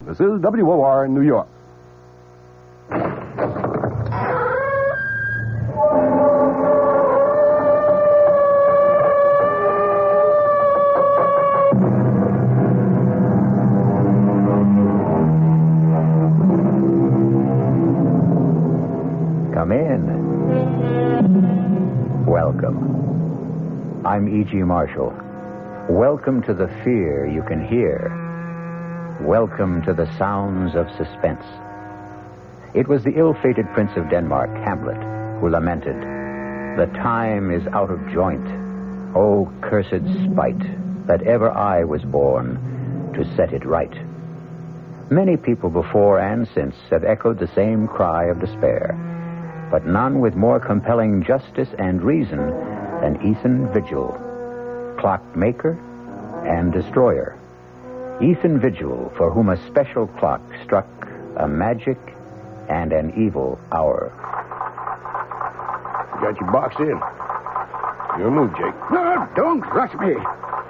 This is WOR New York. Come in. Welcome. I'm E.G. Marshall. Welcome to the fear you can hear. Welcome to the sounds of suspense. It was the ill-fated Prince of Denmark, Hamlet, who lamented, "The time is out of joint. O cursed spite, that ever I was born to set it right." Many people before and since have echoed the same cry of despair, but none with more compelling justice and reason than Ethan Vigil, clockmaker and destroyer. Ethan Vigil, for whom a special clock struck a magic and an evil hour. You got your box in. Your move, Jake. No, don't rush me.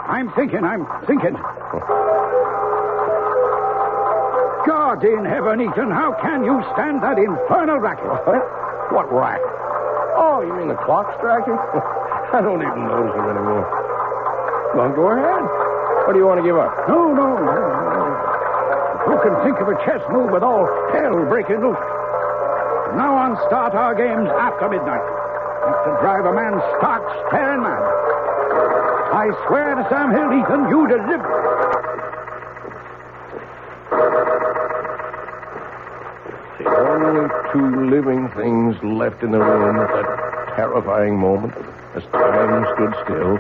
I'm thinking. God in heaven, Ethan, how can you stand that infernal racket? What racket? Oh, you mean the clock striking? I don't even notice it anymore. Well, go ahead. What do you want to give up? No. Who can think of a chess move with all hell breaking loose? From now on, start our games after midnight. Have to drive a man stark, staring mad. I swear to Sam Hill, Ethan, you deliver. The only two living things left in the room at that terrifying moment, as time stood still,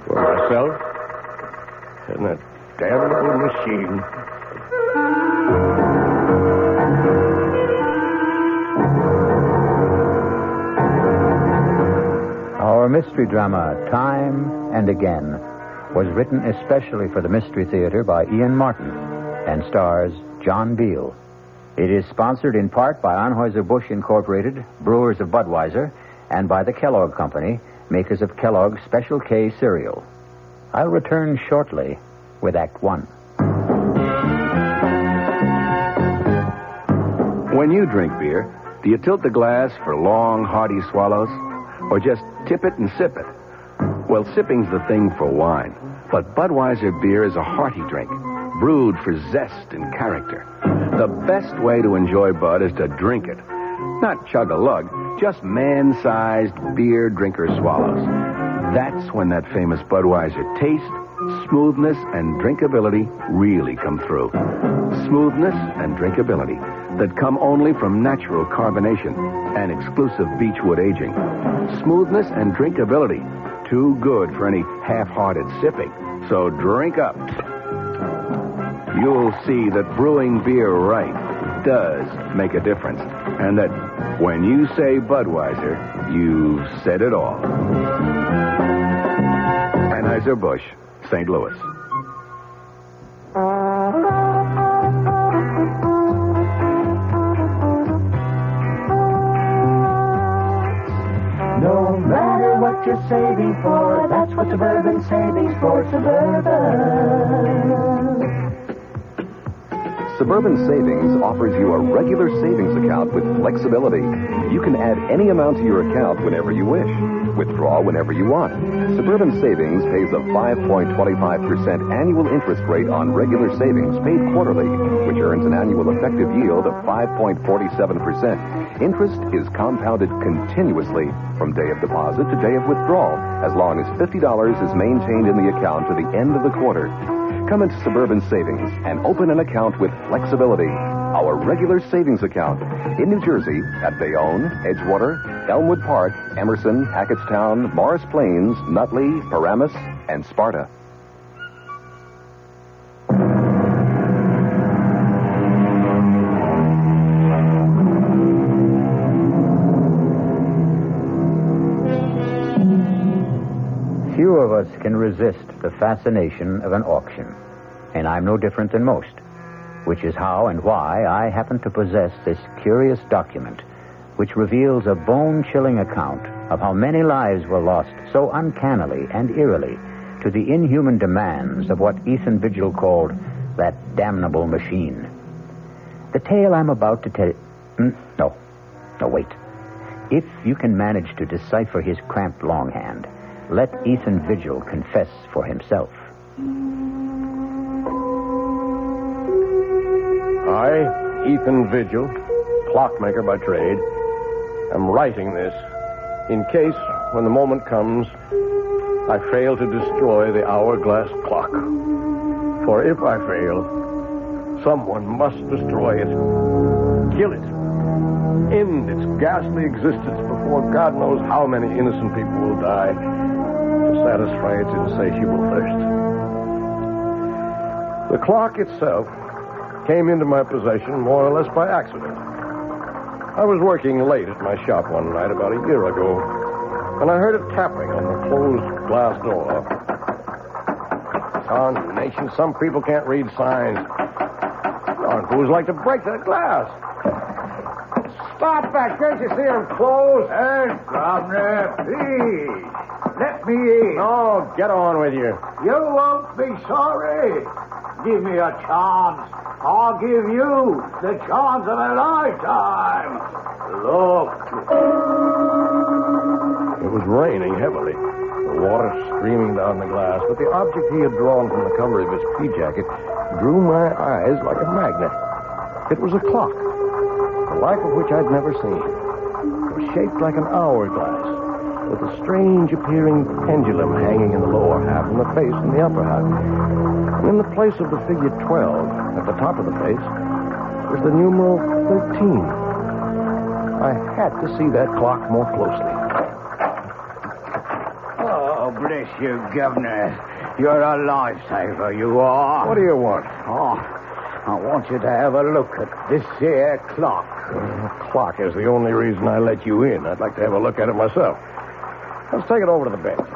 were myself and that damnable machine. Our mystery drama, Time and Again, was written especially for the Mystery Theater by Ian Martin and stars John Beal. It is sponsored in part by Anheuser-Busch Incorporated, brewers of Budweiser, and by the Kellogg Company, makers of Kellogg's Special K cereal. I'll return shortly with Act One. When you drink beer, do you tilt the glass for long, hearty swallows? Or just tip it and sip it? Well, sipping's the thing for wine. But Budweiser beer is a hearty drink, brewed for zest and character. The best way to enjoy Bud is to drink it. Not chug a lug, just man-sized beer drinker swallows. That's when that famous Budweiser taste, smoothness, and drinkability really come through. Smoothness and drinkability that come only from natural carbonation and exclusive beechwood aging. Smoothness and drinkability, too good for any half-hearted sipping. So drink up. You'll see that brewing beer right does make a difference. And that when you say Budweiser, you've said it all. Anheuser-Busch, St. Louis. No matter what you're saving for, that's what Suburban Savings for Suburban. Suburban Savings offers you a regular savings account with flexibility. You can add any amount to your account whenever you wish. Withdraw whenever you want. Suburban Savings pays a 5.25% annual interest rate on regular savings paid quarterly, which earns an annual effective yield of 5.47%. Interest is compounded continuously from day of deposit to day of withdrawal, as long as $50 is maintained in the account to the end of the quarter. Come into Suburban Savings and open an account with flexibility. Our regular savings account in New Jersey at Bayonne, Edgewater, Elmwood Park, Emerson, Hackettstown, Morris Plains, Nutley, Paramus, and Sparta. Few of us can resist the fascination of an auction, and I'm no different than most, which is how and why I happen to possess this curious document, which reveals a bone-chilling account of how many lives were lost so uncannily and eerily to the inhuman demands of what Ethan Vigil called that damnable machine. The tale I'm about to tell... No, wait. If you can manage to decipher his cramped longhand, let Ethan Vigil confess for himself. I, Ethan Vigil, clockmaker by trade, am writing this in case, when the moment comes, I fail to destroy the hourglass clock. For if I fail, someone must destroy it. Kill it. End its ghastly existence before God knows how many innocent people will die to satisfy its insatiable thirst. The clock itself came into my possession more or less by accident. I was working late at my shop one night about a year ago, and I heard it tapping on the closed glass door. Nation, some people can't read signs. Darn fools like to break that glass. Stop that. Can't you see I'm closed? Hey, governor, please. Let me in. Oh, get on with you. You won't be sorry. Give me a chance. I'll give you the chance of a lifetime. Look. It was raining heavily, the water streaming down the glass, but the object he had drawn from the cover of his pea jacket drew my eyes like a magnet. It was a clock, the like of which I'd never seen. It was shaped like an hourglass, with a strange appearing pendulum hanging in the lower half and the face in the upper half. And in the place of the figure 12, at the top of the face, was the numeral 13. I had to see that clock more closely. Oh, bless you, Governor. You're a lifesaver, you are. What do you want? Oh, I want you to have a look at this here clock. The clock is the only reason I let you in. I'd like to have a look at it myself. Let's take it over to the bench.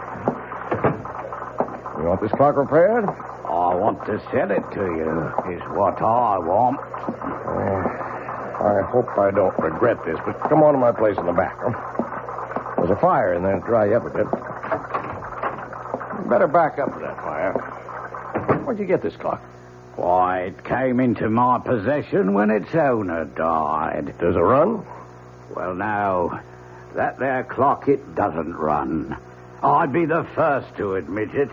You want this clock repaired? I want to sell it to you, is what I want. I hope I don't regret this, but come on to my place in the back. Huh? There's a fire in there to dry you up a bit. You better back up to that fire. Where'd you get this clock? Why, it came into my possession when its owner died. Does it run? Well, now, that there clock, it doesn't run. I'd be the first to admit it.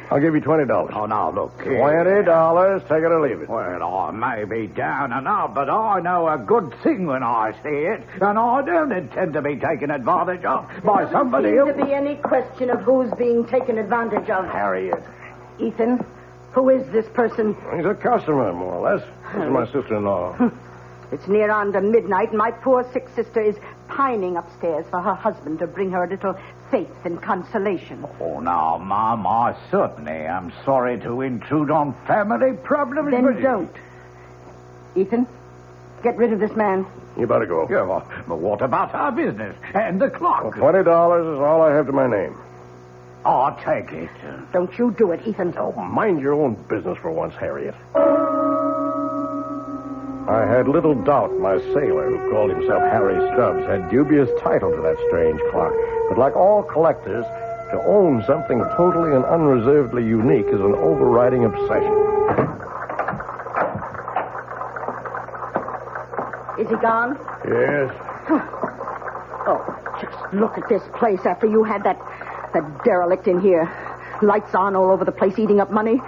I'll give you $20. Oh, now, look here. $20. Take it or leave it. Well, I may be down and out, but I know a good thing when I see it, and I don't intend to be taken advantage of by somebody else. There doesn't seem to be any question of who's being taken advantage of. Harriet. Ethan, who is this person? He's a customer, more or less. This is my sister-in-law. It's near on to midnight, and my poor sick sister is pining upstairs for her husband to bring her a little faith and consolation. Oh, now, Mom, I certainly am sorry to intrude on family problems. Then don't. Ethan, get rid of this man. You better go. Yeah, but what about our business and the clock? Well, $20 is all I have to my name. I'll take it. Don't you do it, Ethan. Oh, mind your own business for once, Harriet. I had little doubt my sailor, who called himself Harry Stubbs, had dubious title to that strange clock. But like all collectors, to own something totally and unreservedly unique is an overriding obsession. Is he gone? Yes. Oh, just look at this place after you had that derelict in here. Lights on all over the place, eating up money.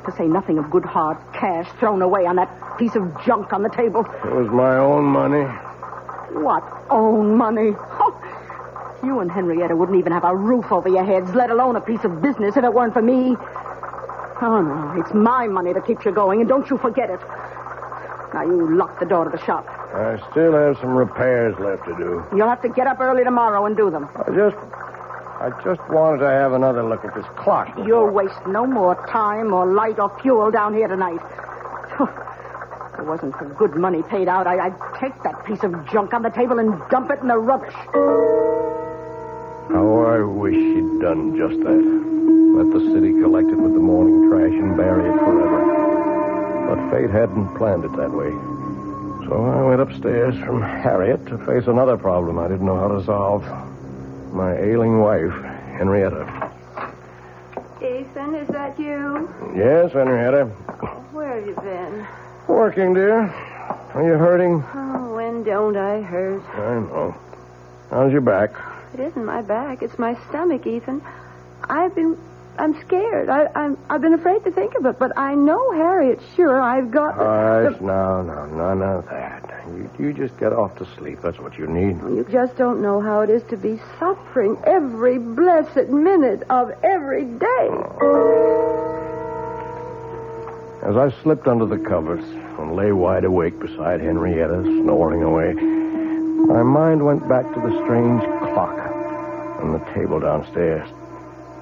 To say nothing of good hard cash thrown away on that piece of junk on the table. It was my own money. What own money? Oh, you and Henrietta wouldn't even have a roof over your heads, let alone a piece of business if it weren't for me. Oh, no, it's my money that keeps you going, and don't you forget it. Now, you lock the door to the shop. I still have some repairs left to do. You'll have to get up early tomorrow and do them. I just wanted to have another look at this clock. You'll waste no more time or light or fuel down here tonight. If it wasn't for good money paid out, I'd take that piece of junk on the table and dump it in the rubbish. How I wish she'd done just that. Let the city collect it with the morning trash and bury it forever. But fate hadn't planned it that way. So I went upstairs from Harriet to face another problem I didn't know how to solve. My ailing wife, Henrietta. Ethan, is that you? Yes, Henrietta. Where's have you been? Working, dear. Are you hurting? Oh, when don't I hurt? I know. How's your back? It isn't my back. It's my stomach, Ethan. I'm scared. I've been afraid to think of it, but I know Harriet's sure I've got... Hush, no, none of that. You just get off to sleep. That's what you need. You just don't know how it is to be suffering every blessed minute of every day. As I slipped under the covers and lay wide awake beside Henrietta, snoring away, my mind went back to the strange clock on the table downstairs.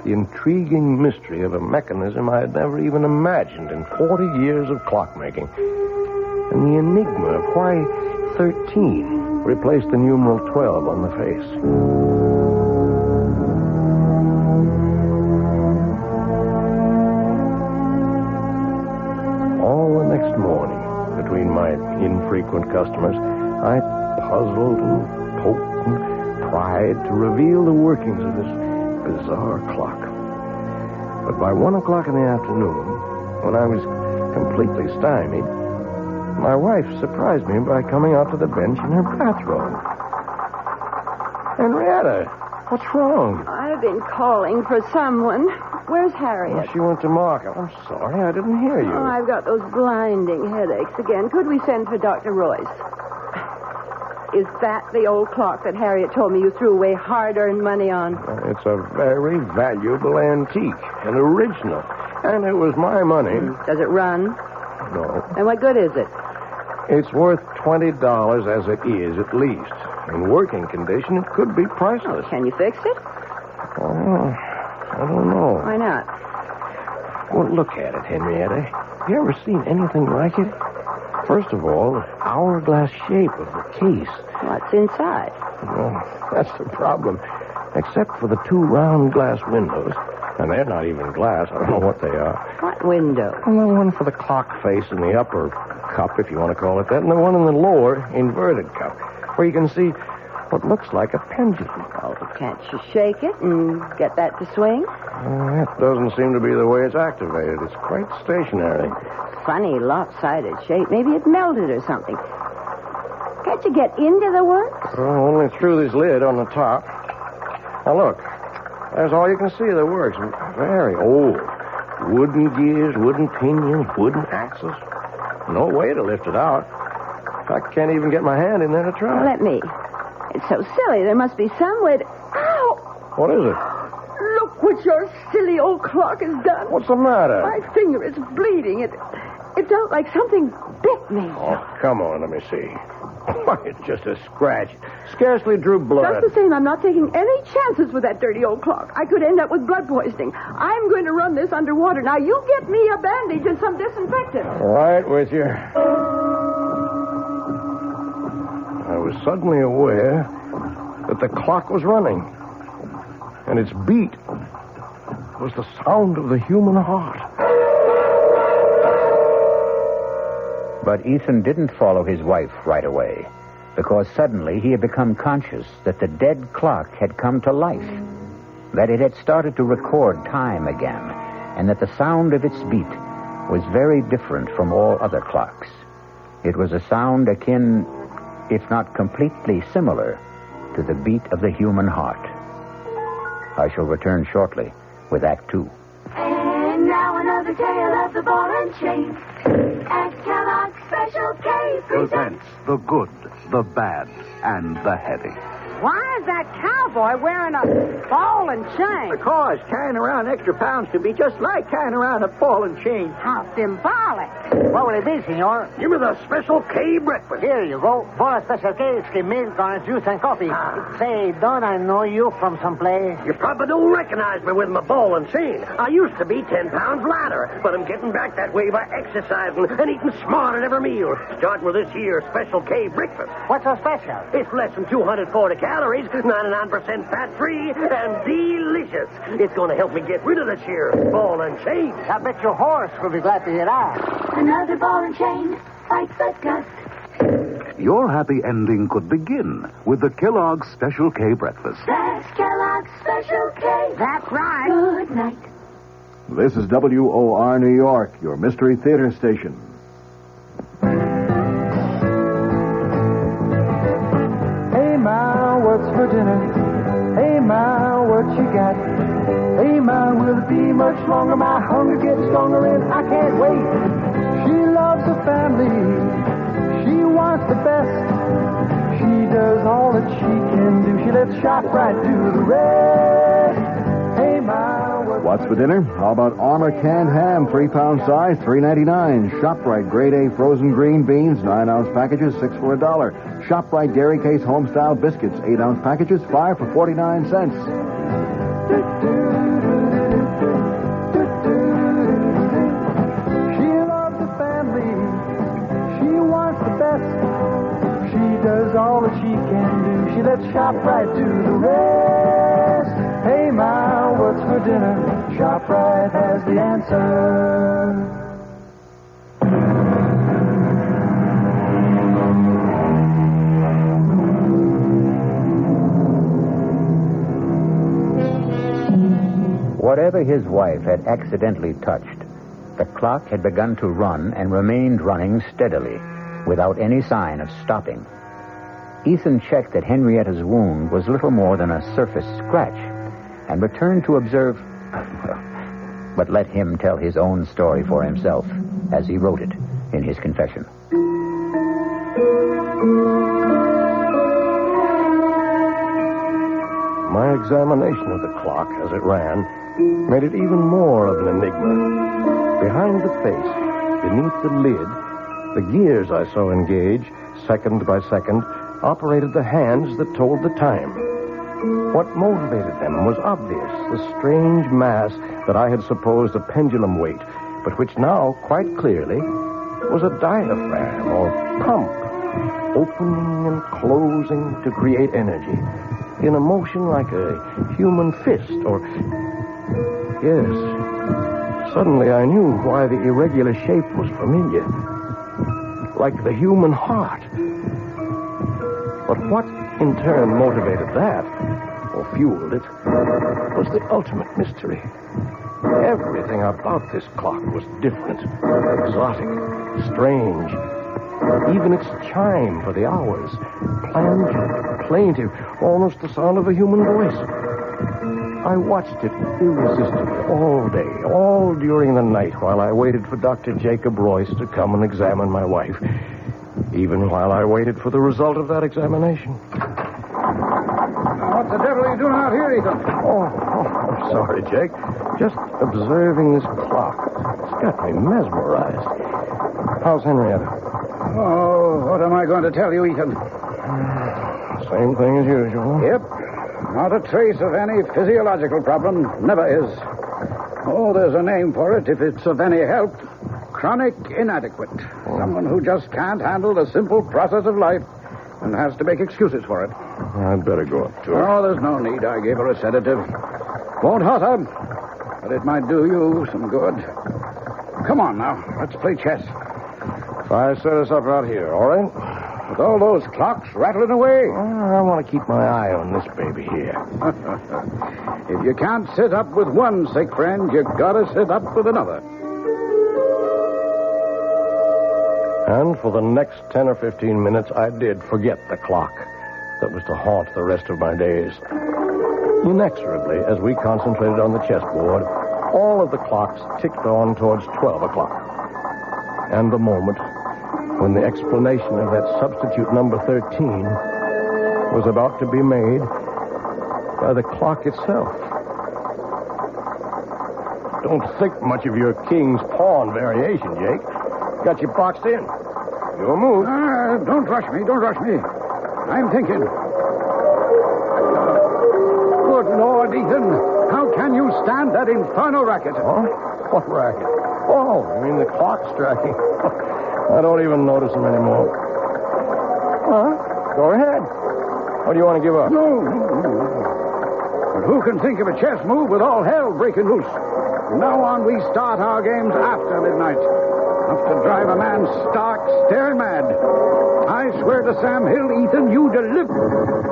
The intriguing mystery of a mechanism I had never even imagined in 40 years of clockmaking. And the enigma of why 13 replaced the numeral 12 on the face. All the next morning, between my infrequent customers, I puzzled and poked and pried to reveal the workings of this bizarre clock. But by 1 o'clock in the afternoon, when I was completely stymied, my wife surprised me by coming out to the bench in her bathrobe. Henrietta, what's wrong? I've been calling for someone. Where's Harriet? Well, she went to market. I'm sorry, I didn't hear you. Oh, I've got those blinding headaches again. Could we send for Dr. Royce? Is that the old clock that Harriet told me you threw away hard-earned money on? It's a very valuable antique, an original. And it was my money. Does it run? No. And what good is it? It's worth $20 as it is, at least. In working condition, it could be priceless. Can you fix it? Oh, I don't know. Why not? Well, look at it, Henrietta. Have you ever seen anything like it? First of all, the hourglass shape of the case. What's inside? Well, that's the problem. Except for the 2 round glass windows. And they're not even glass. I don't know what they are. What window? Well, the one for the clock face in the upper cup, if you want to call it that, and the one in the lower inverted cup, where you can see what looks like a pendulum. Oh, can't you shake it and get that to swing? That doesn't seem to be the way it's activated. It's quite stationary. Funny, lopsided shape. Maybe it melted or something. Can't you get into the works? Well, only through this lid on the top. Now, look. There's all you can see of the works. Very old. Wooden gears, wooden pinions, wooden axles. No way to lift it out. I can't even get my hand in there to try. Well, let me. It's so silly. There must be some way to... Ow! What is it? Look what your silly old clock has done. What's the matter? My finger is bleeding. It felt like something bit me. Oh, come on, let me see. Why, it's just a scratch. Scarcely drew blood. Just the same, I'm not taking any chances with that dirty old clock. I could end up with blood poisoning. I'm going to run this underwater. Now, you get me a bandage and some disinfectant. Right with you. I was suddenly aware that the clock was running. And its beat was the sound of the human heart. But Ethan didn't follow his wife right away, because suddenly he had become conscious that the dead clock had come to life, that it had started to record time again, and that the sound of its beat was very different from all other clocks. It was a sound akin, if not completely similar, to the beat of the human heart. I shall return shortly with Act 2. And now another tale of the ball and chain. At Kellogg's Special K presents the good, the bad, and the heavy. Why is that cowboy wearing a ball and chain? Because carrying around extra pounds can be just like carrying around a ball and chain. How symbolic. What will it be, senor? Give me the Special K breakfast. Here you go. For a special case, milk, orange juice, and coffee. Say, don't I know you from someplace? You probably don't recognize me with my ball and chain. I used to be 10 pounds lighter, but I'm getting back that way by exercising and eating smart at every meal. Starting with this here Special K breakfast. What's so special? It's less than 240 calories, 99% fat-free, and delicious. It's going to help me get rid of the cheer ball and chain. I bet your horse will be glad to hear that. another ball and chain. Fight but gust. Your happy ending could begin with the Kellogg's Special K breakfast. That's Kellogg's Special K. That's right. Good night. This is WOR New York, your Mystery Theater station. dinner? Hey, Ma, what you got? Hey, Ma, will it be much longer? My hunger gets stronger and I can't wait. She loves her family. She wants the best. She does all that she can do. She lets ShopRite do the rest. Hey, Ma, what's for dinner? How about Armour canned ham, 3-pound size, $3.99. ShopRite grade A frozen green beans, 9-ounce packages, 6 for $1. ShopRite dairy case home-style biscuits, 8-ounce packages, 5 for 49 cents. She loves the family. She wants the best. She does all that she can do. She lets ShopRite do the rest. Hey, Ma, what's for dinner? ShopRite has the answer. Whatever his wife had accidentally touched, the clock had begun to run and remained running steadily, without any sign of stopping. Ethan checked that Henrietta's wound was little more than a surface scratch, and returned to observe... But let him tell his own story for himself, as he wrote it in his confession. My examination of the clock as it ran made it even more of an enigma. Behind the face, beneath the lid, the gears I saw engage, second by second, operated the hands that told the time. What motivated them was obvious, the strange mass that I had supposed a pendulum weight, but which now, quite clearly, was a diaphragm or pump, opening and closing to create energy, in a motion like a human fist, or... Yes, suddenly I knew why the irregular shape was familiar, like the human heart. But what, in turn, motivated that, or fueled it, was the ultimate mystery. Everything about this clock was different, exotic, strange. Even its chime for the hours, plangent, plaintive, almost the sound of a human voice. I watched it irresistibly all day, all during the night, while I waited for Dr. Jacob Royce to come and examine my wife. Even while I waited for the result of that examination. What the devil are you doing out here, Ethan? I'm sorry, Jake. Just observing this clock. It's got me mesmerized. How's Henrietta? Oh, what am I going to tell you, Ethan? Same thing as usual. Yep. Not a trace of any physiological problem. Never is. Oh, there's a name for it if it's of any help. Chronic inadequate. Someone who just can't handle the simple process of life and has to make excuses for it. I'd better go up to her. Oh, there's no need. I gave her a sedative. Won't hurt her, but it might do you some good. Come on now. Let's play chess. If I set us up out here, all right? With all those clocks rattling away. I want to keep my eye on this baby here. If you can't sit up with one sick friend, you gotta sit up with another. And for the next 10 or 15 minutes, I did forget the clock that was to haunt the rest of my days. Inexorably, as we concentrated on the chessboard, all of the clocks ticked on towards 12 o'clock. And the moment when the explanation of that substitute number 13 was about to be made by the clock itself. Don't think much of your king's pawn variation, Jake. Got you boxed in. Your move. Don't rush me. Don't rush me. I'm thinking. Good Lord, Ethan. How can you stand that infernal racket? Huh? What racket? Oh, you mean the clock striking? I don't even notice them anymore. Huh? Go ahead. What do you want to give up? No. But who can think of a chess move with all hell breaking loose? From now on, we start our games after midnight. Enough to drive a man stark, staring mad. I swear to Sam Hill, Ethan, you deliver.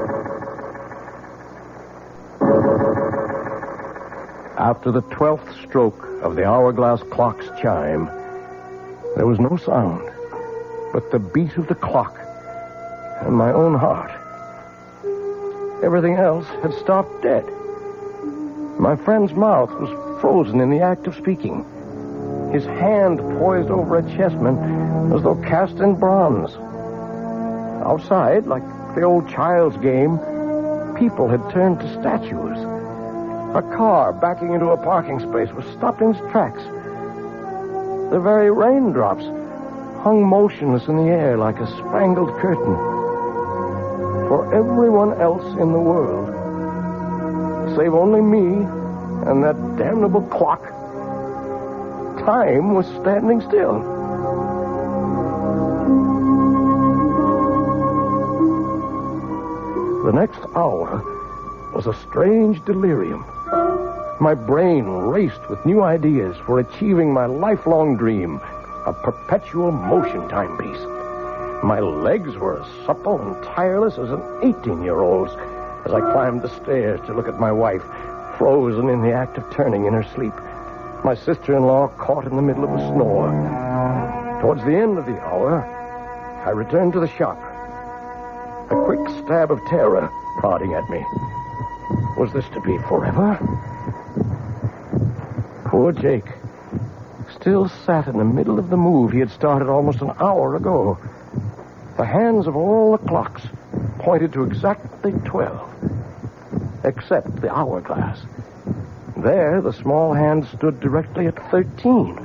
After the 12th stroke of the hourglass clock's chime, there was no sound but the beat of the clock and my own heart. Everything else had stopped dead. My friend's mouth was frozen in the act of speaking. His hand poised over a chessman as though cast in bronze. Outside, like the old child's game, people had turned to statues. A car backing into a parking space was stopped in its tracks. The very raindrops hung motionless in the air like a spangled curtain. For everyone else in the world, save only me and that damnable clock, time was standing still. The next hour was a strange delirium. My brain raced with new ideas for achieving my lifelong dream, a perpetual motion timepiece. My legs were as supple and tireless as an 18-year-old's as I climbed the stairs to look at my wife, frozen in the act of turning in her sleep. My sister-in-law caught in the middle of a snore. Towards the end of the hour, I returned to the shop. A quick stab of terror prodding at me. Was this to be forever? Poor Jake still sat in the middle of the move he had started almost an hour ago. The hands of all the clocks pointed to exactly 12, except the hourglass. There, the small hand stood directly at 13,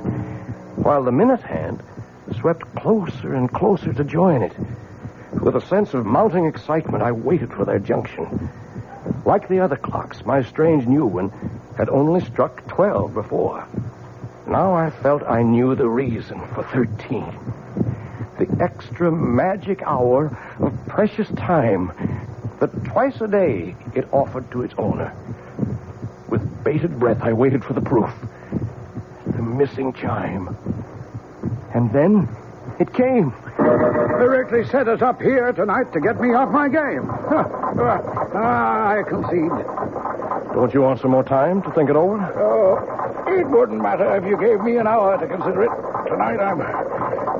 while the minute hand swept closer and closer to join it. With a sense of mounting excitement, I waited for their junction. Like the other clocks, my strange new one had only struck 12 before. Now I felt I knew the reason for 13. The extra magic hour of precious time that twice a day it offered to its owner. With bated breath, I waited for the proof. The missing chime. And then it came. Directly set us up here tonight to get me off my game. I concede. Don't you want some more time to think it over? Oh, it wouldn't matter if you gave me an hour to consider it. Tonight I'm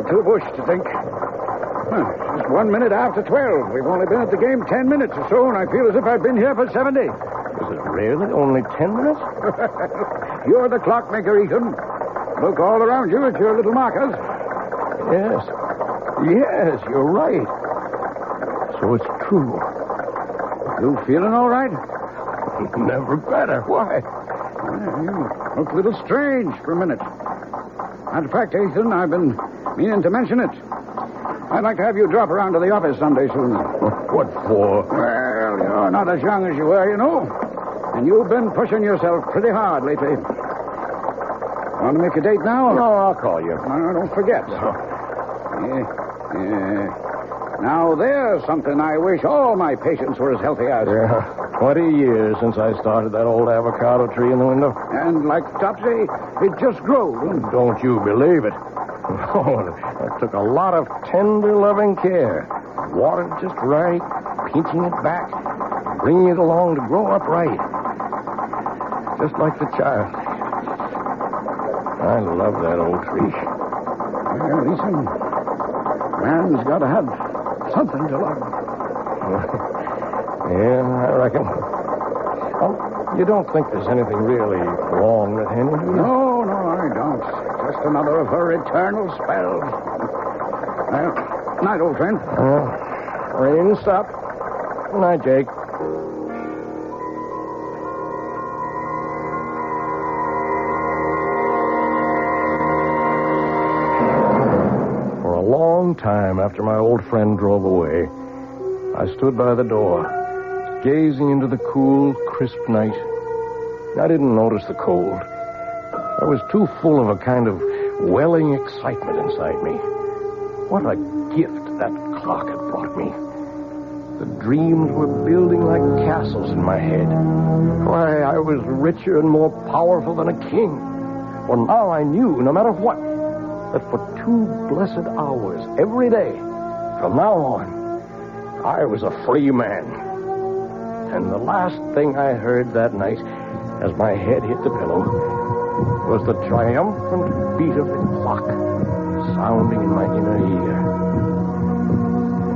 too bushed to think. Just 1 minute after 12. We've only been at the game 10 minutes or so, and I feel as if I've been here for 70. Is it really only 10 minutes? You're the clockmaker, Ethan. Look all around you at your little markers. Yes, you're right. So it's true. You feeling all right? Never better. Why? You look a little strange for a minute. Matter of fact, Ethan, I've been meaning to mention it. I'd like to have you drop around to the office someday soon. What for? Well, you're not as young as you were, you know. And you've been pushing yourself pretty hard lately. Want to make a date now? No, I'll call you. No, don't forget. Now, there's something I wish all my patients were as healthy as. Yeah, 20 years since I started that old avocado tree in the window. And like Topsy, it just grew. Don't you believe it? Oh, that took a lot of tender, loving care. Watered just right, pinching it back, bringing it along to grow up right. Just like the child. I love that old tree. Well, listen, man's got to have something to love. Yeah, I reckon. Oh, you don't think there's anything really wrong with Henry, do you? No, I don't. Just another of her eternal spells. Well, night, old friend. Rain stop. Good night, Jake. For a long time after my old friend drove away, I stood by the door, gazing into the cool, crisp night. I didn't notice the cold. I was too full of a kind of welling excitement inside me. What a gift that clock had brought me. The dreams were building like castles in my head. Why, I was richer and more powerful than a king. Well, now I knew, no matter what, that for 2 blessed hours every day, from now on, I was a free man. And the last thing I heard that night, as my head hit the pillow, was the triumphant beat of the clock sounding in my inner ear.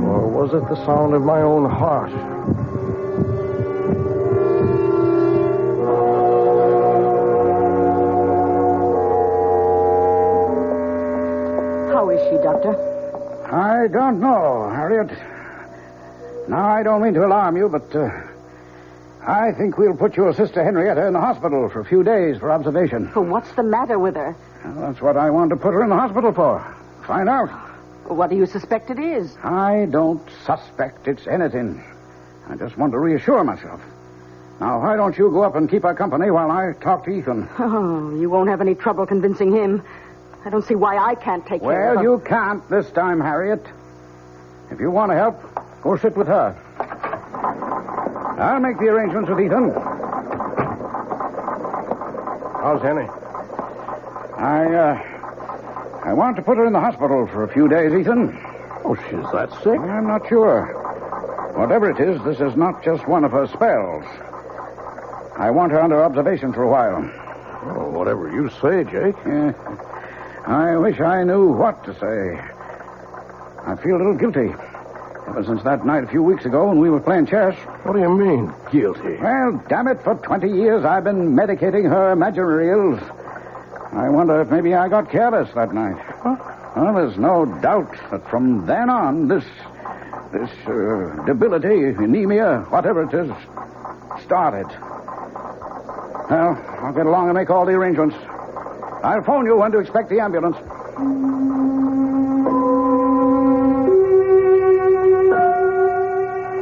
Or was it the sound of my own heart Doctor? I don't know, Harriet. Now, I don't mean to alarm you, but I think we'll put your sister Henrietta in the hospital for a few days for observation. Well, what's the matter with her? Well, that's what I wanted to put her in the hospital for. Find out. What do you suspect it is? I don't suspect it's anything. I just want to reassure myself. Now, why don't you go up and keep her company while I talk to Ethan? Oh, you won't have any trouble convincing him. I don't see why I can't take care of her. Well, you can't this time, Harriet. If you want to help, go sit with her. I'll make the arrangements with Ethan. How's Henny? I want to put her in the hospital for a few days, Ethan. Oh, she's that sick? I'm not sure. Whatever it is, this is not just one of her spells. I want her under observation for a while. Oh, whatever you say, Jake. I wish I knew what to say. I feel a little guilty. Ever since that night a few weeks ago when we were playing chess. What do you mean, guilty? Well, damn it, for 20 years I've been medicating her imaginary ills. I wonder if maybe I got careless that night. Huh? Well, there's no doubt that from then on, this debility, anemia, whatever it is, started. Well, I'll get along and make all the arrangements. I'll phone you when to expect the ambulance.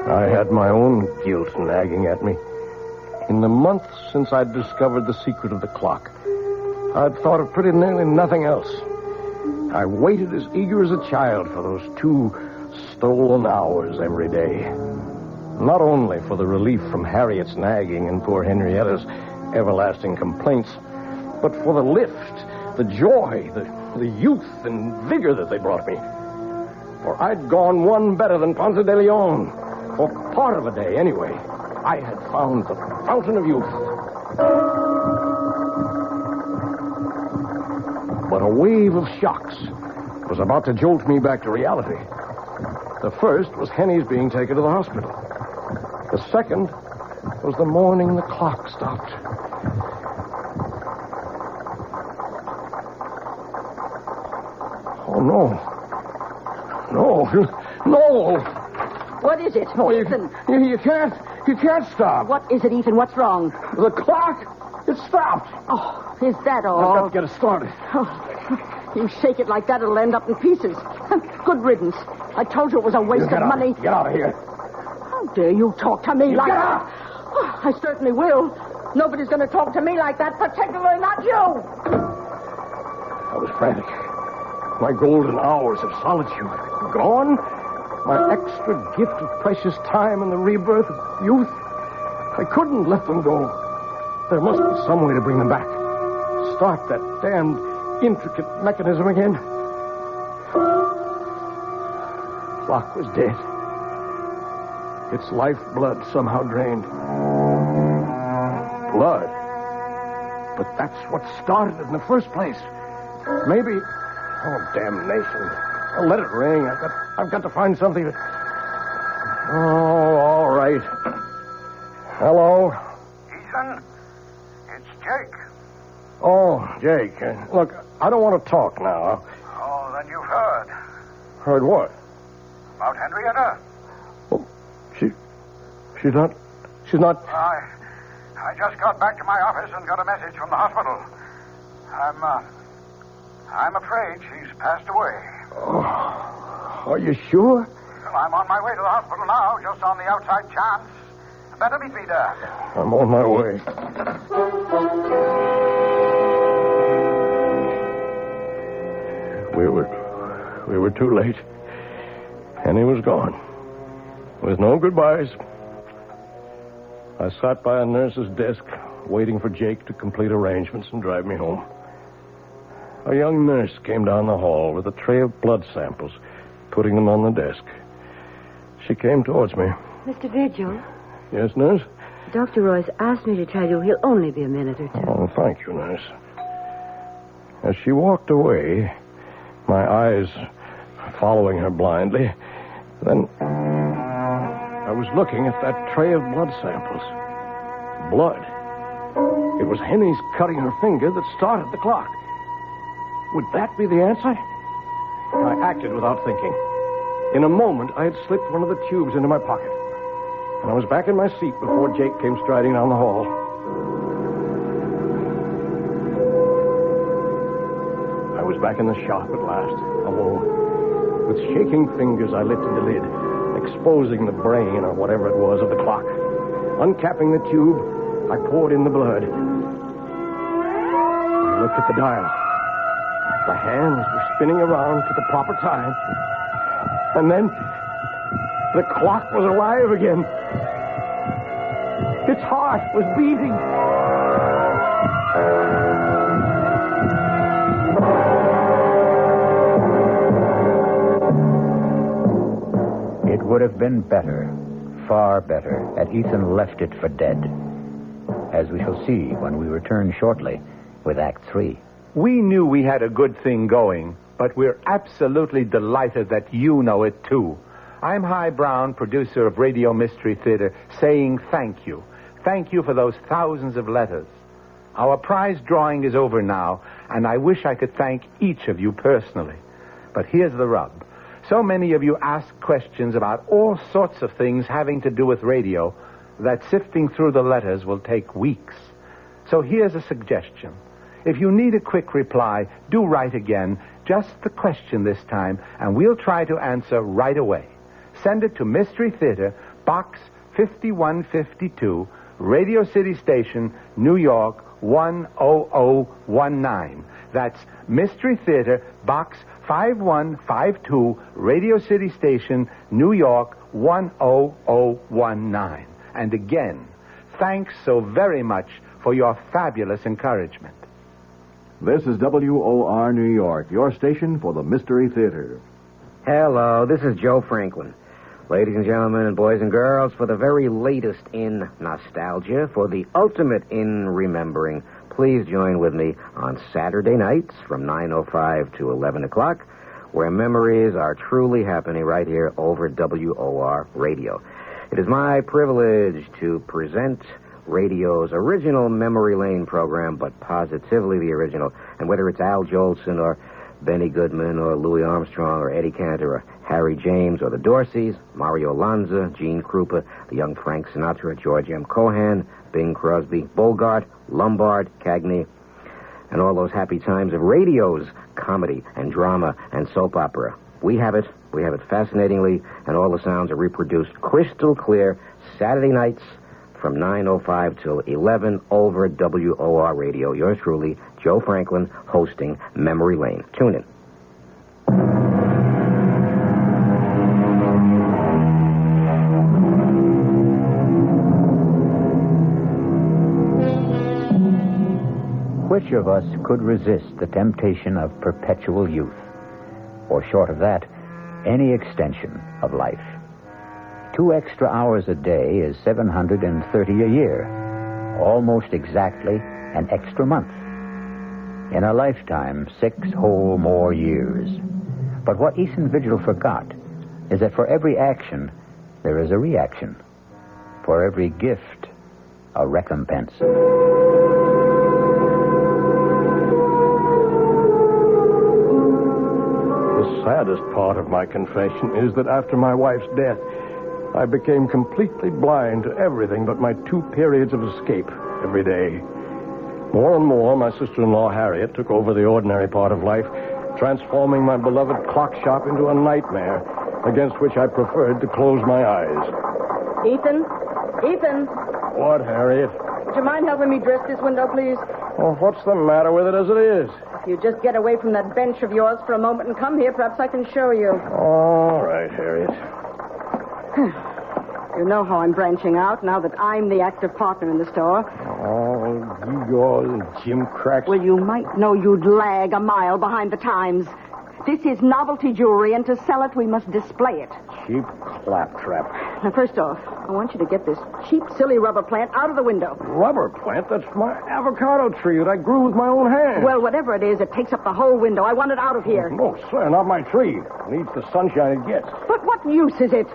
I had my own guilt nagging at me. In the month since I'd discovered the secret of the clock, I'd thought of pretty nearly nothing else. I waited as eager as a child for those 2 stolen hours every day. Not only for the relief from Harriet's nagging and poor Henrietta's everlasting complaints, but for the lift, the joy, the youth and vigor that they brought me. For I'd gone one better than Ponce de Leon. For part of a day, anyway. I had found the fountain of youth. But a wave of shocks was about to jolt me back to reality. The first was Henny's being taken to the hospital. The second was the morning the clock stopped. Oh, no. No! What is it? No, Ethan. You can't stop. What is it, Ethan? What's wrong? The clock, it stopped. Oh, is that all? I've got to get it started. Oh, you shake it like that, it'll end up in pieces. Good riddance. I told you it was a waste of money. Get out of here. How dare you talk to me like get that? out. Oh, I certainly will. Nobody's going to talk to me like that, particularly not you. I was frantic. My golden hours of solitude gone. My extra gift of precious time and the rebirth of youth. I couldn't let them go. There must be some way to bring them back. Start that damned intricate mechanism again. Clock was dead. Its lifeblood somehow drained. Blood? But that's what started it in the first place. Maybe... Oh, damnation. Oh, let it ring. I've got to find something that... Oh, all right. Hello? Ethan, it's Jake. Oh, Jake. Look, I don't want to talk now. Oh, then you've heard. Heard what? About Henrietta. Oh, she's not... I just got back to my office and got a message from the hospital. I'm afraid she's passed away. Oh, are you sure? Well, I'm on my way to the hospital now, just on the outside chance. Better meet me there. I'm on my way. We were too late. Henny was gone. With no goodbyes. I sat by a nurse's desk, waiting for Jake to complete arrangements and drive me home. A young nurse came down the hall with a tray of blood samples, putting them on the desk. She came towards me. Mr. Vigil? Yes, nurse? Dr. Royce asked me to tell you he'll only be a minute or two. Oh, thank you, nurse. As she walked away, my eyes following her blindly, then I was looking at that tray of blood samples. Blood. It was Henny's cutting her finger that started the clock. Would that be the answer? I acted without thinking. In a moment, I had slipped one of the tubes into my pocket. And I was back in my seat before Jake came striding down the hall. I was back in the shop at last, alone. With shaking fingers, I lifted the lid, exposing the brain, or whatever it was, of the clock. Uncapping the tube, I poured in the blood. I looked at the dial. The hands were spinning around to the proper time. And then the clock was alive again. Its heart was beating. It would have been better, far better, had Ethan left it for dead. As we shall see when we return shortly with Act 3. We knew we had a good thing going, but we're absolutely delighted that you know it, too. I'm Hy Brown, producer of Radio Mystery Theater, saying thank you. Thank you for those thousands of letters. Our prize drawing is over now, and I wish I could thank each of you personally. But here's the rub. So many of you ask questions about all sorts of things having to do with radio that sifting through the letters will take weeks. So here's a suggestion. If you need a quick reply, do write again, just the question this time, and we'll try to answer right away. Send it to Mystery Theater, Box 5152, Radio City Station, New York 10019. That's Mystery Theater, Box 5152, Radio City Station, New York 10019. And again, thanks so very much for your fabulous encouragement. This is WOR New York, your station for the Mystery Theater. Hello, this is Joe Franklin. Ladies and gentlemen and boys and girls, for the very latest in nostalgia, for the ultimate in remembering, please join with me on Saturday nights from 9:05 to 11 o'clock, where memories are truly happening right here over WOR Radio. It is my privilege to present radio's original Memory Lane program, but positively the original. And whether it's Al Jolson or Benny Goodman or Louis Armstrong or Eddie Cantor or Harry James or the Dorseys, Mario Lanza, Gene Krupa, the young Frank Sinatra, George M. Cohan, Bing Crosby, Bogart, Lombard, Cagney, and all those happy times of radio's comedy and drama and soap opera. We have it fascinatingly, and all the sounds are reproduced crystal clear Saturday nights from 9:05 till 11 over WOR Radio. Yours truly, Joe Franklin, hosting Memory Lane. Tune in. Which of us could resist the temptation of perpetual youth? Or short of that, any extension of life? 2 extra hours a day is 730 a year. Almost exactly an extra month. In a lifetime, 6 whole more years. But what Ethan Vigil forgot is that for every action, there is a reaction. For every gift, a recompense. The saddest part of my confession is that after my wife's death, I became completely blind to everything but my 2 periods of escape every day. More and more, my sister-in-law, Harriet, took over the ordinary part of life, transforming my beloved clock shop into a nightmare against which I preferred to close my eyes. Ethan? What, Harriet? Would you mind helping me dress this window, please? Well, what's the matter with it as it is? If you just get away from that bench of yours for a moment and come here, perhaps I can show you. All right, Harriet. You know how I'm branching out now that I'm the active partner in the store. Oh, Igor and Jim Cracks. Well, you might know you'd lag a mile behind the times. This is novelty jewelry, and to sell it, we must display it. Cheap claptrap. Now, first off, I want you to get this cheap, silly rubber plant out of the window. Rubber plant? That's my avocado tree that I grew with my own hands. Well, whatever it is, it takes up the whole window. I want it out of here. No, sir, not my tree. It needs the sunshine it gets. But what use is it?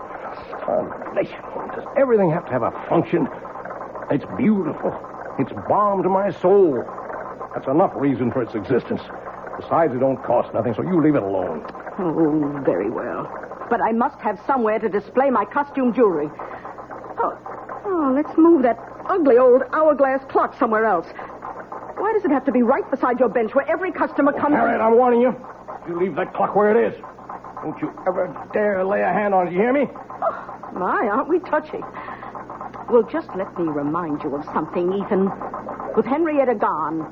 Does everything have to have a function? It's beautiful. It's balm to my soul. That's enough reason for its existence. Besides, it don't cost nothing, so you leave it alone. Oh, very well. But I must have somewhere to display my costume jewelry. Oh, let's move that ugly old hourglass clock somewhere else. Why does it have to be right beside your bench where every customer comes... Harriet, I'm warning you. You leave that clock where it is. Don't you ever dare lay a hand on it, you hear me? Oh, my, aren't we touchy? Well, just let me remind you of something, Ethan. With Henrietta gone,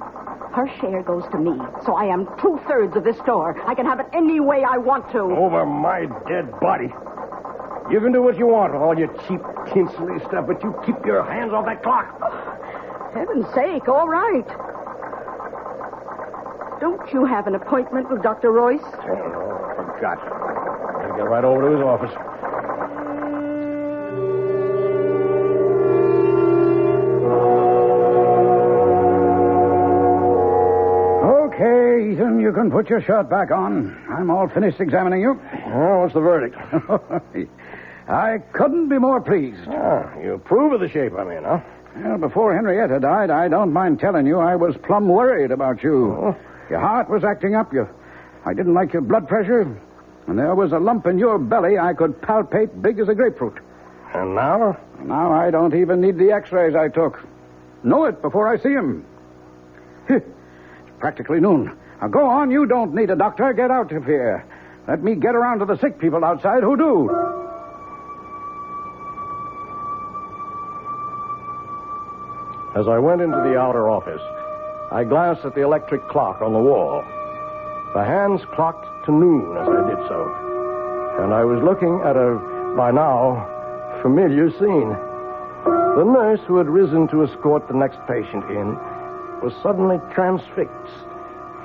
her share goes to me. So I am 2/3 of this store. I can have it any way I want to. Over my dead body. You can do what you want with all your cheap, tinsely stuff, but you keep your hands off that clock. Oh, heaven's sake, all right. Don't you have an appointment with Dr. Royce? Oh, I forgot. I'll get right over to his office. Okay, Ethan, you can put your shirt back on. I'm all finished examining you. Oh, what's the verdict? I couldn't be more pleased. Oh, you approve of the shape I'm in, huh? Well, before Henrietta died, I don't mind telling you I was plumb worried about you. Oh. Your heart was acting up. I didn't like your blood pressure. And there was a lump in your belly I could palpate big as a grapefruit. And now? Now I don't even need the x-rays I took. Know it before I see him. It's practically noon. Now go on. You don't need a doctor. Get out of here. Let me get around to the sick people outside who do. As I went into the outer office, I glanced at the electric clock on the wall. The hands clocked to noon as I did so. And I was looking at a, by now, familiar scene. The nurse who had risen to escort the next patient in was suddenly transfixed,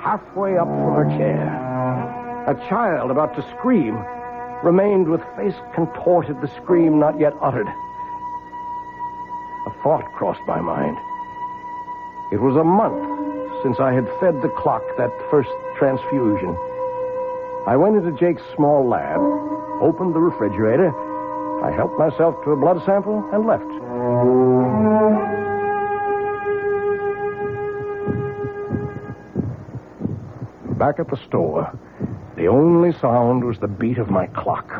halfway up from her chair. A child about to scream remained with face contorted, the scream not yet uttered. A thought crossed my mind. It was a month since I had fed the clock that first transfusion. I went into Jake's small lab, opened the refrigerator, I helped myself to a blood sample, and left. Back at the store, the only sound was the beat of my clock.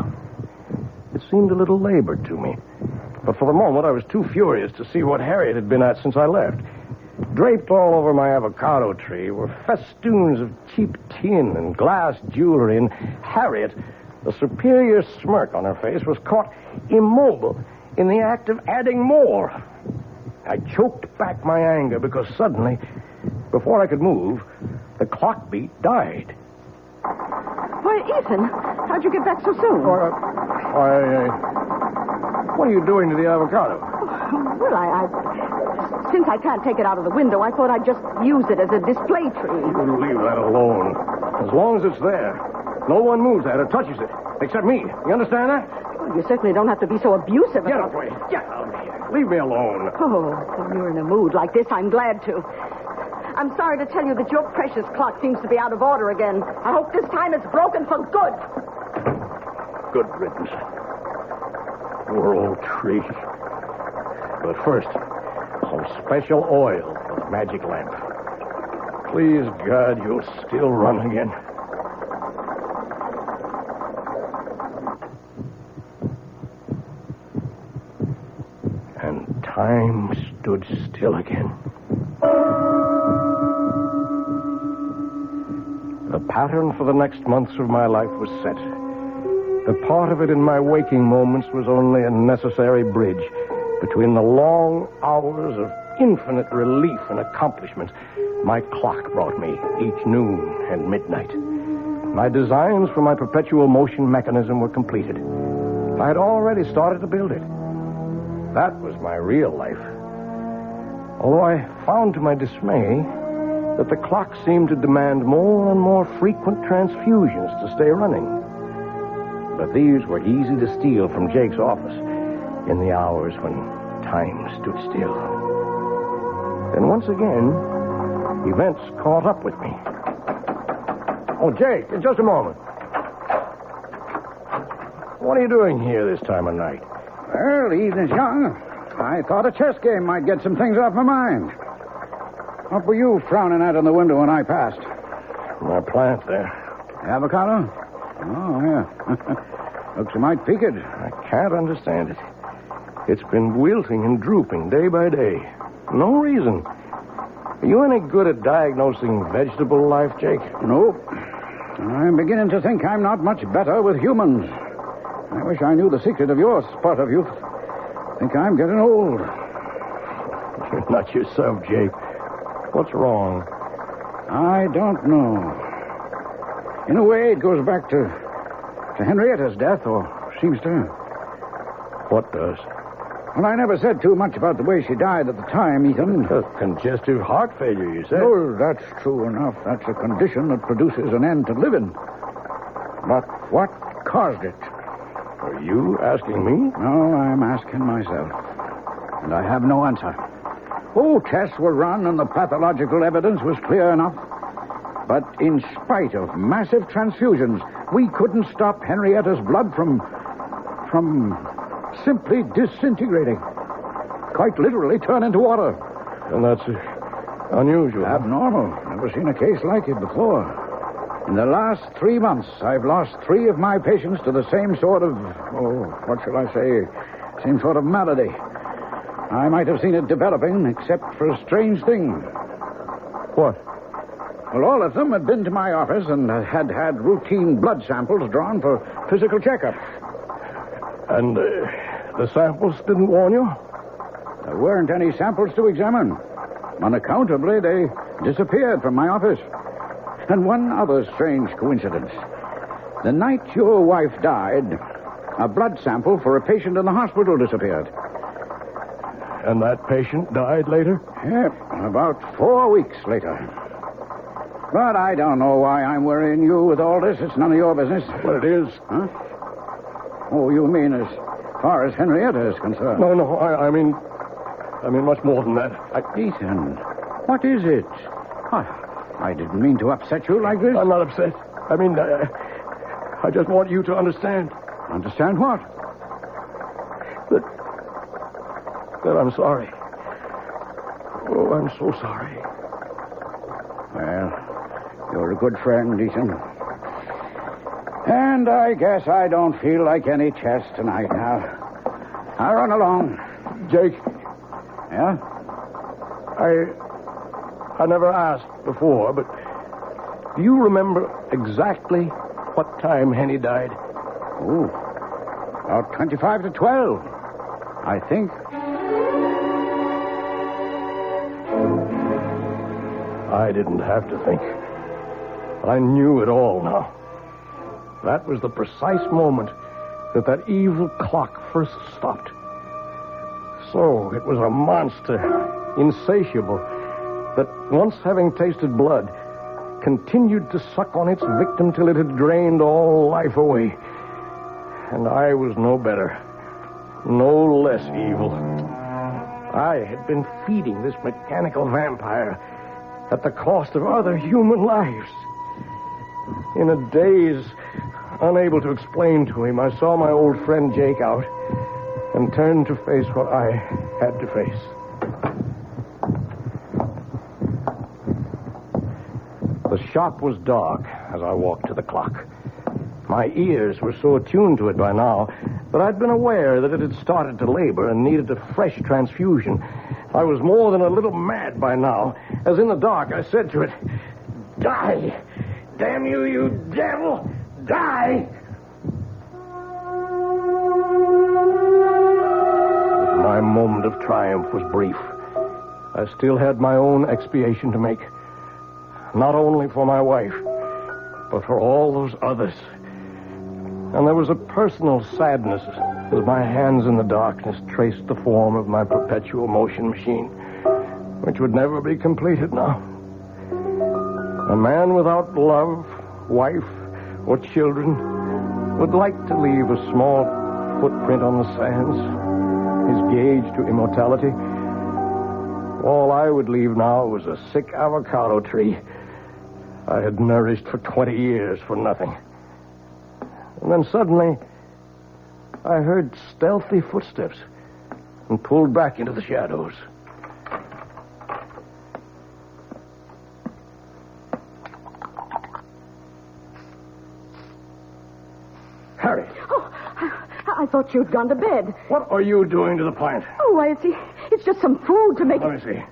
It seemed a little labored to me. But for the moment, I was too furious to see what Harriet had been at since I left. Draped all over my avocado tree were festoons of cheap tin and glass jewelry, and Harriet, a superior smirk on her face, was caught immobile in the act of adding more. I choked back my anger because suddenly, before I could move, the clock beat died. Why, Ethan, how'd you get back so soon? What are you doing to the avocado? Well, since I can't take it out of the window, I thought I'd just use it as a display tree. You leave that alone. As long as it's there, no one moves that or touches it, except me. You understand that? Well, you certainly don't have to be so abusive. Get away. Get out of here. Leave me alone. Oh, when you're in a mood like this, I'm glad to. I'm sorry to tell you that your precious clock seems to be out of order again. I hope this time it's broken for good. Good riddance. Poor old tree. But first, some special oil for the magic lamp. Please, God, you'll still run again. And time stood still again. The pattern for the next months of my life was set. A part of it in my waking moments was only a necessary bridge between the long hours of infinite relief and accomplishment my clock brought me each noon and midnight. My designs for my perpetual motion mechanism were completed. I had already started to build it. That was my real life. Although I found to my dismay that the clock seemed to demand more and more frequent transfusions to stay running. But these were easy to steal from Jake's office in the hours when time stood still. Then once again, events caught up with me. Oh, Jake, just a moment. What are you doing here this time of night? Well, the evening's young. I thought a chess game might get some things off my mind. What were you frowning at in the window when I passed? My plant there. Avocado? Oh, yeah. Looks a mite peaked. I can't understand it. It's been wilting and drooping day by day. No reason. Are you any good at diagnosing vegetable life, Jake? Nope. I'm beginning to think I'm not much better with humans. I wish I knew the secret of your spurt of youth. Think I'm getting old. You're not yourself, Jake. What's wrong? I don't know. In a way, it goes back to Henrietta's death, or seems to. What does? Well, I never said too much about the way she died at the time, Ethan. Congestive heart failure, you said? Oh, that's true enough. That's a condition that produces an end to living. But what caused it? Are you asking me? No, I'm asking myself. And I have no answer. Oh, tests were run and the pathological evidence was clear enough. But in spite of massive transfusions, we couldn't stop Henrietta's blood from simply disintegrating. Quite literally turn into water. And that's unusual. Abnormal. Never seen a case like it before. In the last 3 months, I've lost 3 of my patients to the same sort of, what shall I say, same sort of malady. I might have seen it developing, except for a strange thing. What? Well, all of them had been to my office and had routine blood samples drawn for physical checkups. And the samples didn't warn you? There weren't any samples to examine. Unaccountably, they disappeared from my office. And one other strange coincidence. The night your wife died, a blood sample for a patient in the hospital disappeared. And that patient died later? Yep, about 4 weeks later. But I don't know why I'm worrying you with all this. It's none of your business. Well, it is. Huh? Oh, you mean as far as Henrietta is concerned? No, I mean much more than that. Ethan, what is it? I didn't mean to upset you like this. I'm not upset. I just want you to understand. Understand what? That I'm sorry. Oh, I'm so sorry. Well, you're a good friend, Ethan. And I guess I don't feel like any chess tonight now. I'll run along. Jake. Yeah? I never asked before, but do you remember exactly what time Henny died? Oh, about 25 to 12, I think. I didn't have to think. I knew it all now. That was the precise moment that evil clock first stopped. So it was a monster, insatiable, that once having tasted blood, continued to suck on its victim till it had drained all life away. And I was no better, no less evil. I had been feeding this mechanical vampire at the cost of other human lives. In a daze, unable to explain to him, I saw my old friend Jake out and turned to face what I had to face. The shop was dark as I walked to the clock. My ears were so attuned to it by now that I'd been aware that it had started to labor and needed a fresh transfusion. I was more than a little mad by now, as in the dark I said to it, "Die! Damn you, you devil! Die!" My moment of triumph was brief. I still had my own expiation to make. Not only for my wife, but for all those others. And there was a personal sadness as my hands in the darkness traced the form of my perpetual motion machine, which would never be completed now. A man without love, wife, or children would like to leave a small footprint on the sands, his gauge to immortality. All I would leave now was a sick avocado tree I had nourished for 20 years for nothing. And then suddenly, I heard stealthy footsteps and pulled back into the shadows. I thought you'd gone to bed. What are you doing to the plant? Oh, why, it's just some food to make Let me see.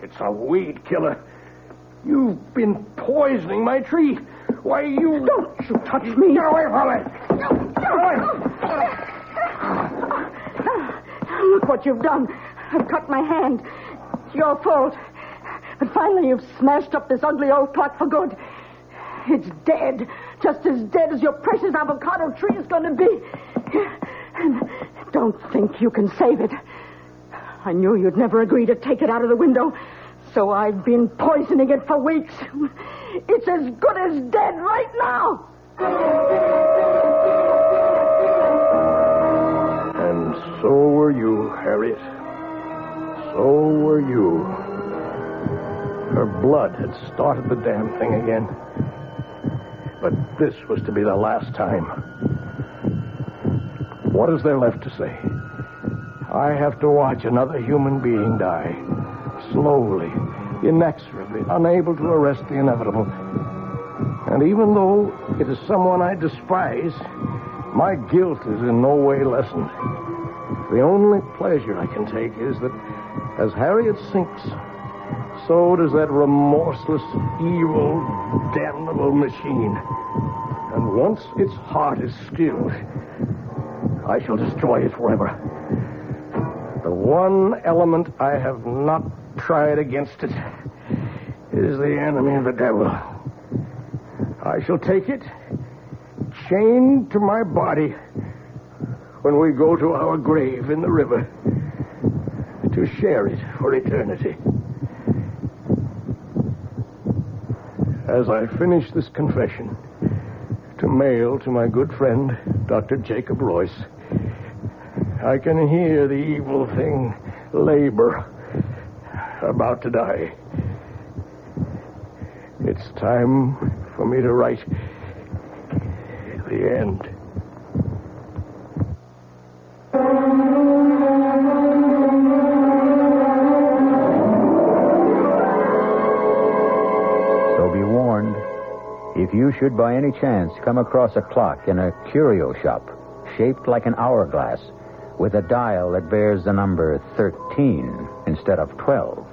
It's a weed killer. You've been poisoning my tree. Why, you... Don't you touch me. Get away from me. Get away. Look what you've done. I've cut my hand. It's your fault. But finally you've smashed up this ugly old clock for good. It's dead. Just as dead as your precious avocado tree is going to be. And don't think you can save it. I knew you'd never agree to take it out of the window, so I've been poisoning it for weeks. It's as good as dead right now. And so were you, Harriet. So were you. Her blood had started the damn thing again. But this was to be the last time. What is there left to say? I have to watch another human being die. Slowly, inexorably, unable to arrest the inevitable. And even though it is someone I despise, my guilt is in no way lessened. The only pleasure I can take is that as Harriet sinks, so does that remorseless, evil, damnable machine. And once its heart is stilled, I shall destroy it forever. The one element I have not tried against it is the enemy of the devil. I shall take it, chained to my body, when we go to our grave in the river, to share it for eternity. As I finish this confession, to mail to my good friend, Dr. Jacob Royce, I can hear the evil thing labor, about to die. It's time for me to write the end. So be warned. If you should by any chance come across a clock in a curio shop shaped like an hourglass with a dial that bears the number 13 instead of 12,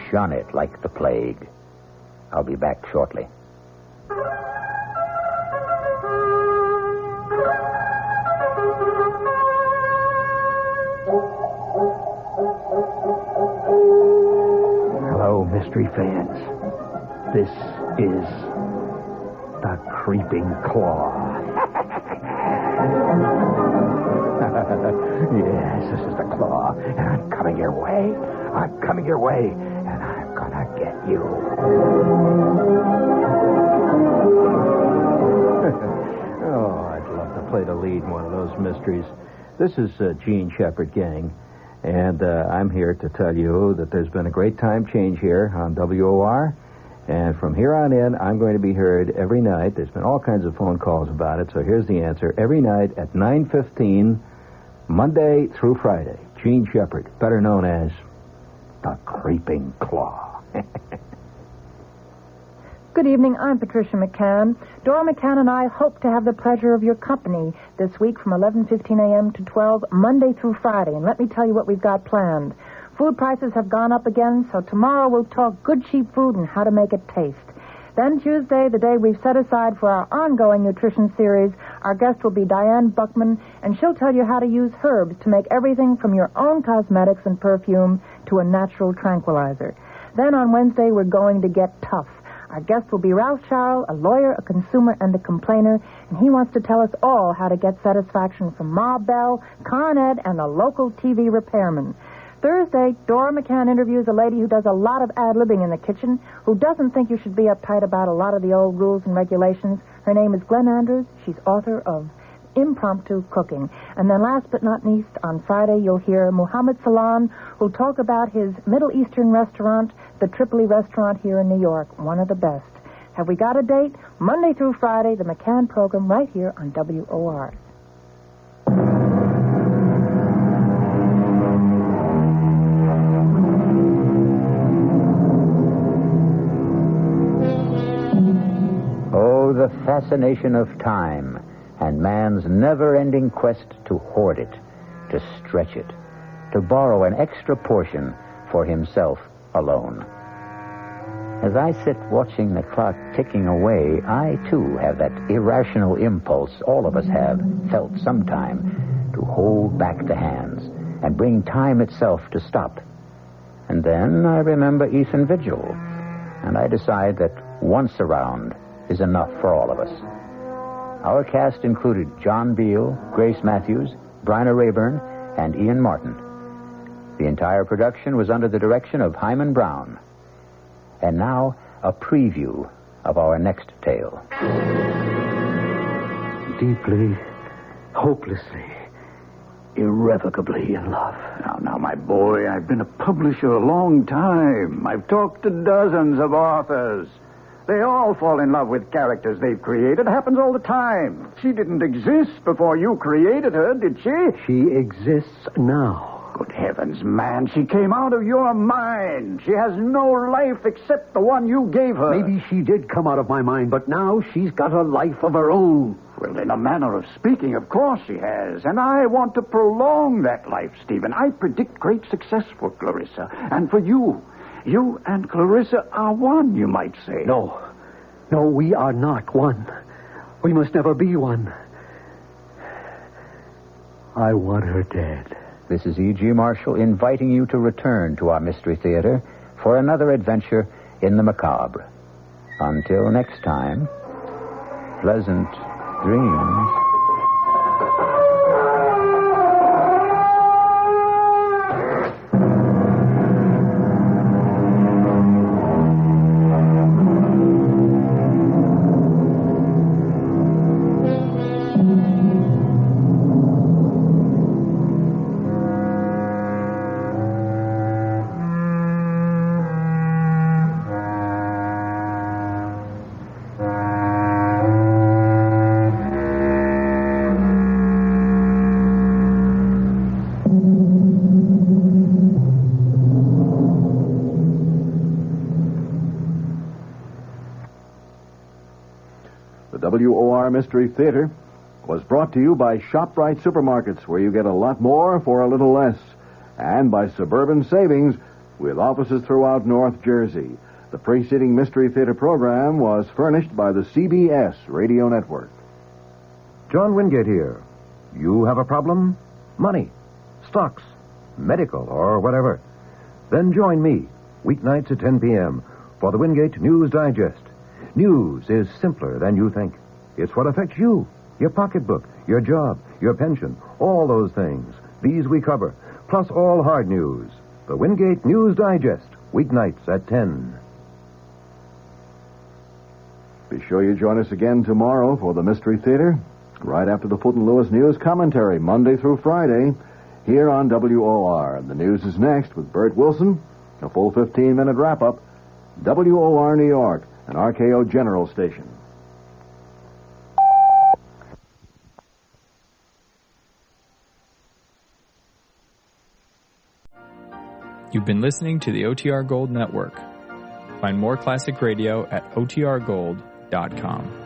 shun it like the plague. I'll be back shortly. Hello, mystery fans. This is the Creeping Claw. Yes, this is the Claw, and I'm coming your way. I'm coming your way, and I'm gonna get you. Oh, I'd love to play the lead in one of those mysteries. This is Gene Shepherd, gang, and I'm here to tell you that there's been a great time change here on WOR, and from here on in, I'm going to be heard every night. There's been all kinds of phone calls about it, so here's the answer. Every night at 9:15, Monday through Friday. Gene Shepherd, better known as the Creeping Claw. Good evening. I'm Patricia McCann. Dora McCann and I hope to have the pleasure of your company this week from 11:15 a.m. to 12, Monday through Friday. And let me tell you what we've got planned. Food prices have gone up again, so tomorrow we'll talk good, cheap food and how to make it taste. Then Tuesday, the day we've set aside for our ongoing nutrition series, our guest will be Diane Buckman, and she'll tell you how to use herbs to make everything from your own cosmetics and perfume to a natural tranquilizer. Then on Wednesday, we're going to get tough. Our guest will be Ralph Charles, a lawyer, a consumer, and a complainer, and he wants to tell us all how to get satisfaction from Ma Bell, Con Ed, and the local TV repairman. Thursday, Dora McCann interviews a lady who does a lot of ad-libbing in the kitchen, who doesn't think you should be uptight about a lot of the old rules and regulations. Her name is Glenn Andrews. She's author of Impromptu Cooking. And then last but not least, on Friday, you'll hear Muhammad Salam, who'll talk about his Middle Eastern restaurant, the Tripoli restaurant here in New York, one of the best. Have we got a date? Monday through Friday, the McCann program right here on WOR. Oh, the fascination of time and man's never-ending quest to hoard it, to stretch it, to borrow an extra portion for himself alone. As I sit watching the clock ticking away, I, too, have that irrational impulse all of us have felt sometime to hold back the hands and bring time itself to stop. And then I remember Ethan Vigil, and I decide that once around is enough for all of us. Our cast included John Beale, Grace Matthews, Bryna Rayburn, and Ian Martin. The entire production was under the direction of Hyman Brown. And now, a preview of our next tale. Deeply, hopelessly, irrevocably in love. Now, my boy, I've been a publisher a long time. I've talked to dozens of authors. They all fall in love with characters they've created. It happens all the time. She didn't exist before you created her, did she? She exists now. Good heavens, man. She came out of your mind. She has no life except the one you gave her. Maybe she did come out of my mind, but now she's got a life of her own. Well, in a manner of speaking, of course she has. And I want to prolong that life, Stephen. I predict great success for Clarissa. And for you. You and Clarissa are one, you might say. No, we are not one. We must never be one. I want her dead. This is E.G. Marshall inviting you to return to our Mystery Theater for another adventure in the macabre. Until next time, pleasant dreams. WOR Mystery Theater was brought to you by ShopRite Supermarkets, where you get a lot more for a little less, and by Suburban Savings, with offices throughout North Jersey. The preceding Mystery Theater program was furnished by the CBS Radio Network. John Wingate here. You have a problem? Money, stocks, medical, or whatever. Then join me, weeknights at 10 p.m., for the Wingate News Digest. News is simpler than you think. It's what affects you, your pocketbook, your job, your pension, all those things. These we cover, plus all hard news. The Wingate News Digest, weeknights at 10. Be sure you join us again tomorrow for the Mystery Theater, right after the Fulton Lewis News Commentary, Monday through Friday, here on WOR. The news is next with Bert Wilson, a full 15-minute wrap-up. WOR New York, an RKO General station. You've been listening to the OTR Gold Network. Find more classic radio at otrgold.com.